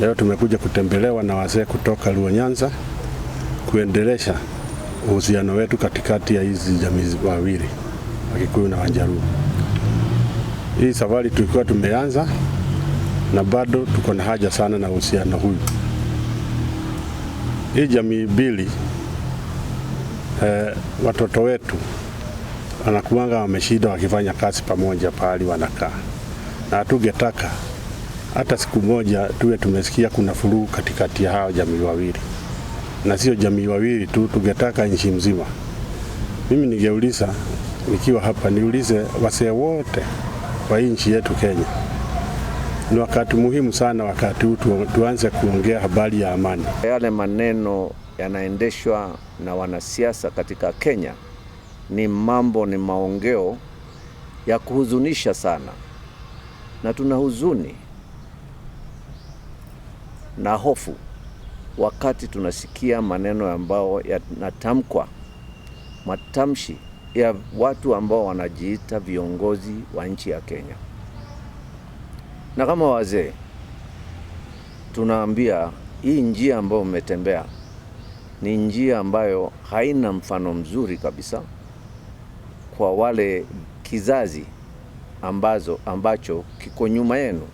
Leo tumekuja kutembelewa na wazee kutoka Luo Nyanza kuendelesha uhusiano wetu katikati ya hizi jamii wawili, Wakikuyu na Wanjaluo. Hii safari tulikuwa tumeanza na bado tuko na haja sana na uhusiano huu. Hii jamii mbili watoto wetu wanakuanga wameshida wakifanya kazi pamoja pahali wanakaa. Na tungetaka hata siku moja tuwe tumesikia kuna furugu katikati ya hao jamii wawili. Na sio jamii wawili tu, tungetaka nchi mzima. Mimi ningeuliza nikiwa hapa, niulize wasee wote wa nchi yetu Kenya. Ni wakati muhimu sana wakati huu tuanze kuongea habari ya amani. Yale maneno yanaendeshwa na wanasiasa katika Kenya ni maongeo ya kuhuzunisha sana. Na tuna huzuni na hofu wakati tunasikia maneno ambao yanatamkwa, matamshi ya watu ambao wanajiita viongozi wa nchi ya Kenya. Na kama wazee tunaambia hii njia ambayo mmetembea ni njia ambayo haina mfano mzuri kabisa kwa wale kizazi ambacho kiko nyuma yenu,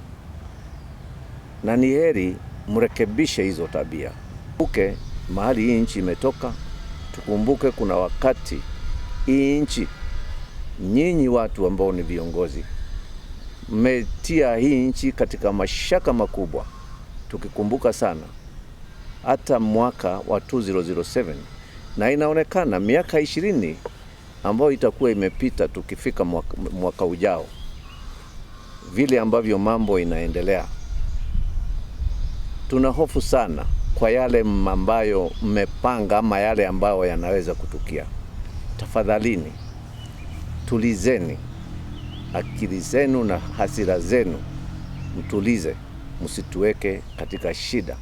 na ni heri mrekebishe hizo tabia. Tukumbuke mahali hii nchi imetoka, tukumbuke kuna wakati hii nchi, nyinyi watu ambao ni viongozi, mmetia hii nchi katika mashaka makubwa. Tukikumbuka sana hata mwaka wa 2007, na inaonekana miaka 20 ambayo itakuwa imepita tukifika mwaka ujao, vile ambavyo mambo inaendelea. Tuna hofu sana kwa yale ambayo mmepanga ama yale ambayo yanaweza kutukia. Tafadhalini, tulizeni akili zenu na hasira zenu, mtulize, msituweke katika shida.